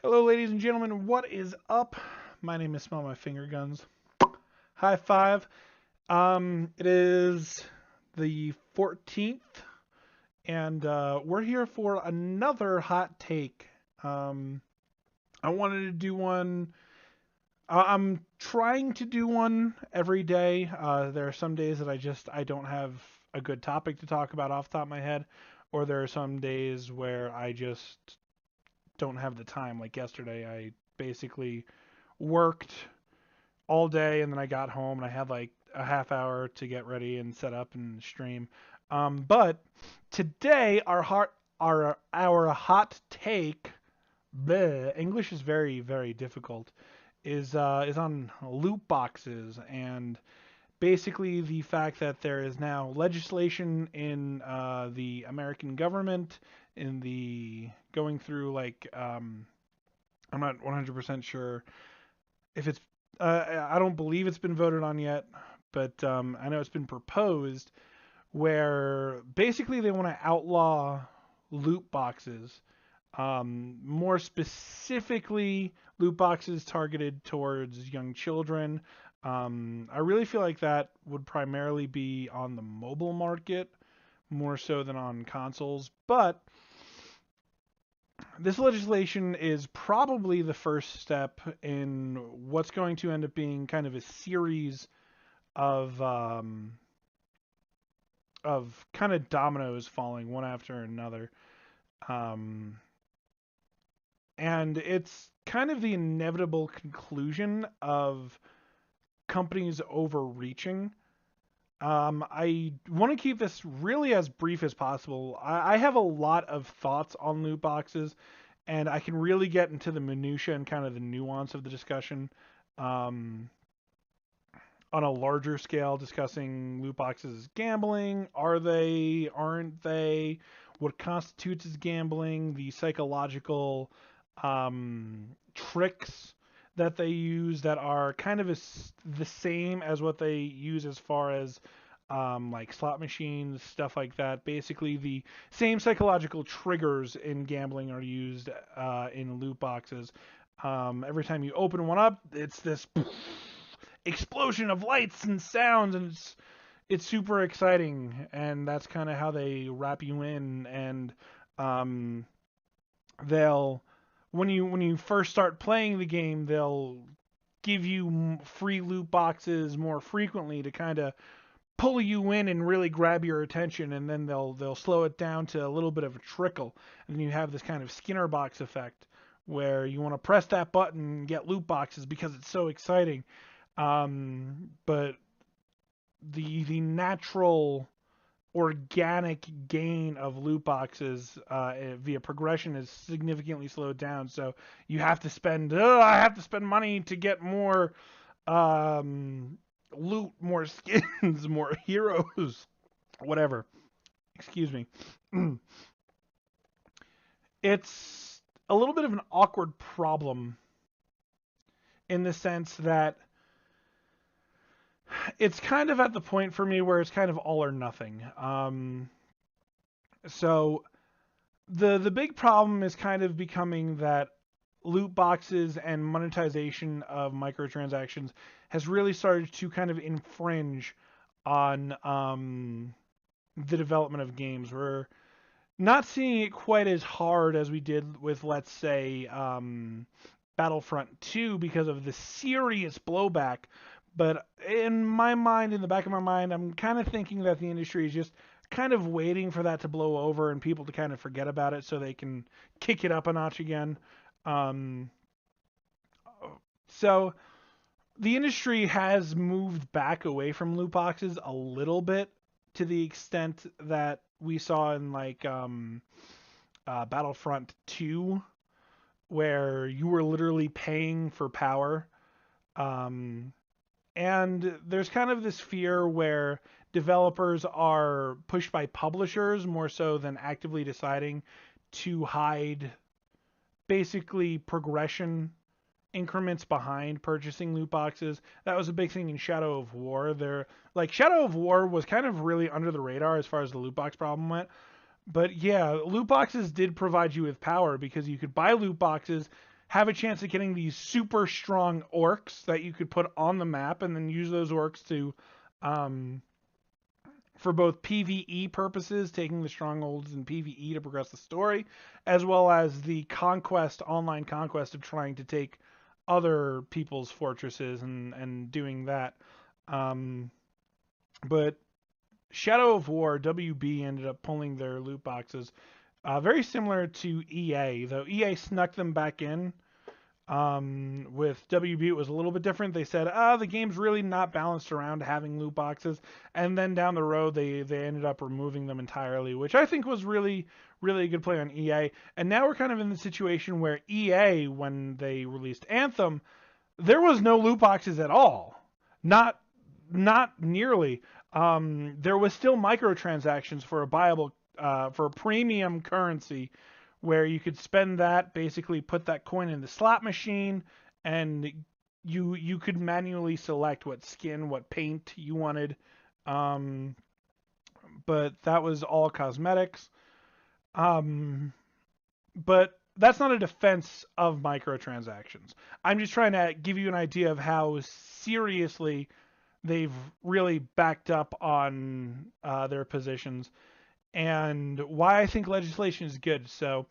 Hello, ladies and gentlemen. What is up? My name is SmellMyFingerGunz. High five. It is the 14th, and we're here for another hot take. Um, I wanted to do one. I'm trying to do one every day. There are some days that I don't have a good topic to talk about off the top of my head, or there are some days where I just don't have the time. Like yesterday, I basically worked all day and then I got home and I had like a half hour to get ready and set up and stream. But today our hot take, bleh, English is very difficult, is on loot boxes and basically the fact that there is now legislation in the American government in the going through I'm not 100% sure if it's I don't believe it's been voted on yet, but I know it's been proposed where basically they want to outlaw loot boxes. More specifically, loot boxes targeted towards young children. I really feel like that would primarily be on the mobile market more so than on consoles, but this legislation is probably the first step in what's going to end up being kind of a series of kind of dominoes falling one after another, um, and it's kind of the inevitable conclusion of companies overreaching. I want to keep this really as brief as possible. I have a lot of thoughts on loot boxes, and I can really get into the minutia and kind of the nuance of the discussion um, on a larger scale, discussing loot boxes as gambling. Are they? Aren't they? What constitutes as gambling? The psychological tricks that they use that are kind of the same as what they use as far as like slot machines, stuff like that. Basically, the same psychological triggers in gambling are used in loot boxes. Every time you open one up, it's this explosion of lights and sounds, and it's super exciting. And that's kind of how they wrap you in. And um, they'll when you first start playing the game, they'll give you free loot boxes more frequently to kind of pull you in and really grab your attention, and then they'll slow it down to a little bit of a trickle, and then you have this kind of Skinner box effect where you want to press that button and get loot boxes because it's so exciting. But the natural organic gain of loot boxes via progression is significantly slowed down. So you have to spend I have to spend money to get more um, loot, more skins, more heroes, whatever. Excuse me. It's a little bit of an awkward problem in the sense that it's kind of at the point for me where it's kind of all or nothing. So the big problem is kind of becoming that loot boxes and monetization of microtransactions has really started to kind of infringe on the development of games. We're not seeing it quite as hard as we did with, let's say, Battlefront 2 because of the serious blowback. But in my mind, in the back of my mind, I'm kind of thinking that the industry is just kind of waiting for that to blow over and people to kind of forget about it so they can kick it up a notch again. Um, so the industry has moved back away from loot boxes a little bit to the extent that we saw in Battlefront 2, where you were literally paying for power. Um, and there's kind of this fear where developers are pushed by publishers more so than actively deciding to hide basically progression increments behind purchasing loot boxes. That was a big thing in Shadow of War. Shadow of War was kind of really under the radar as far as the loot box problem went. But yeah, loot boxes did provide you with power because you could buy loot boxes, have a chance of getting these super strong orcs that you could put on the map and then use those orcs to for both PvE purposes, taking the strongholds in PvE to progress the story, as well as the conquest, online conquest of trying to take other people's fortresses and doing that. But Shadow of War, WB ended up pulling their loot boxes, very similar to EA, though EA snuck them back in. With WB, it was a little bit different. They said, the game's really not balanced around having loot boxes. And then down the road, they ended up removing them entirely, which I think was really, really a good play on EA. And now we're kind of in the situation where EA, when they released Anthem, there was no loot boxes at all. Not nearly. There was still microtransactions for a viable, for premium currency, where you could spend that, basically put that coin in the slot machine, and you could manually select what skin, what paint you wanted. But that was all cosmetics. But that's not a defense of microtransactions. I'm just trying to give you an idea of how seriously they've really backed up on their positions, and why I think legislation is good. So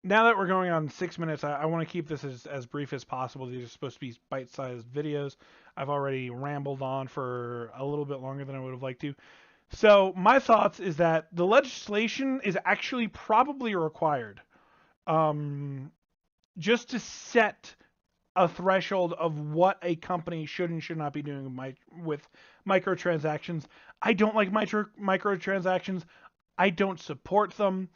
now that we're going on 6 minutes, I want to keep this as brief as possible. These are supposed to be bite-sized videos. I've already rambled on for a little bit longer than I would have liked to. So my thoughts is that the legislation is actually probably required, just to set a threshold of what a company should and should not be doing with microtransactions. I don't like microtransactions. I don't support them.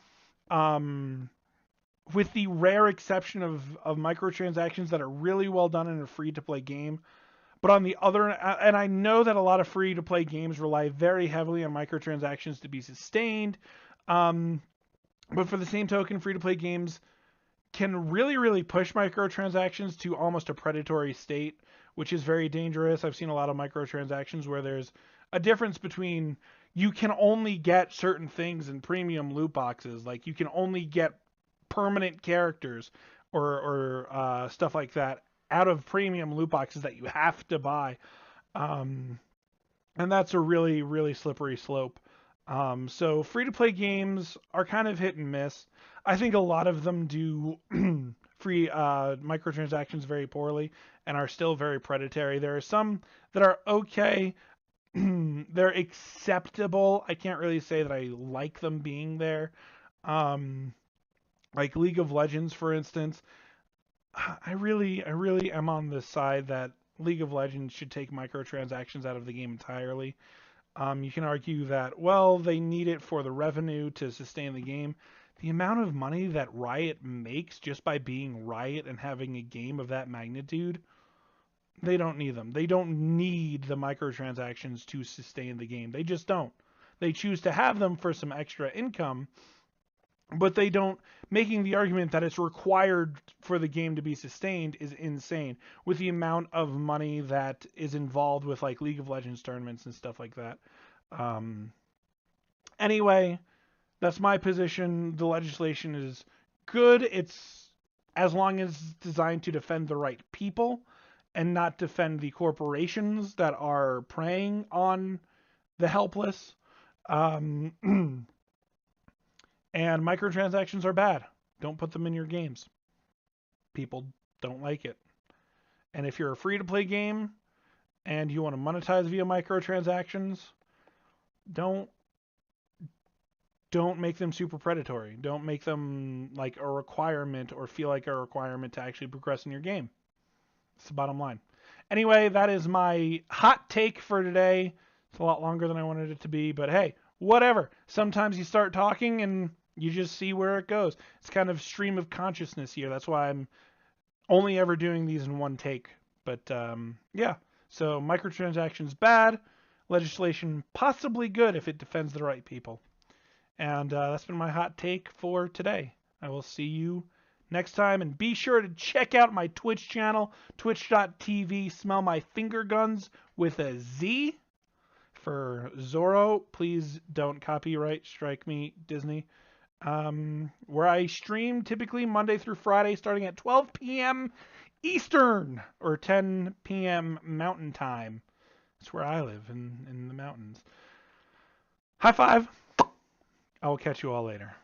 With the rare exception of microtransactions that are really well done in a free-to-play game. But on the other, and I know that a lot of free-to-play games rely very heavily on microtransactions to be sustained. But for the same token, free-to-play games can really, really push microtransactions to almost a predatory state, which is very dangerous. I've seen a lot of microtransactions where there's a difference between you can only get certain things in premium loot boxes, like you can only get permanent characters or stuff like that out of premium loot boxes that you have to buy. And that's a really, really slippery slope. So free-to-play games are kind of hit and miss. I think a lot of them do free microtransactions very poorly and are still very predatory. There are some that are okay. They're acceptable. I can't really say that I like them being there. Like League of Legends, for instance. I really am on the side that League of Legends should take microtransactions out of the game entirely. You can argue that, well, they need it for the revenue to sustain the game. The amount of money that Riot makes just by being Riot and having a game of that magnitude, they don't need them. They don't need the microtransactions to sustain the game. They just don't. They choose to have them for some extra income, but they don't. Making the argument that it's required for the game to be sustained is insane, with the amount of money that is involved with like League of Legends tournaments and stuff like that. Anyway, that's my position. The legislation is good. It's as long as it's designed to defend the right people and not defend the corporations that are preying on the helpless. And microtransactions are bad. Don't put them in your games. People don't like it. And if you're a free-to-play game and you want to monetize via microtransactions, don't make them super predatory. Don't make them like a requirement or feel like a requirement to actually progress in your game. That's the bottom line. Anyway, that is my hot take for today. It's a lot longer than I wanted it to be, but hey, whatever. Sometimes you start talking and you just see where it goes. It's kind of stream of consciousness here. That's why I'm only ever doing these in one take. But yeah, so microtransactions bad, legislation possibly good if it defends the right people. And that's been my hot take for today. I will see you next time, and be sure to check out my Twitch channel, twitch.tv SmellMyFingerGunz with a Z for Zorro. Please don't copyright strike me, Disney. where I stream typically Monday through Friday starting at 12 p.m. Eastern or 10 p.m. Mountain Time. That's where I live in the mountains. High five. I will catch you all later.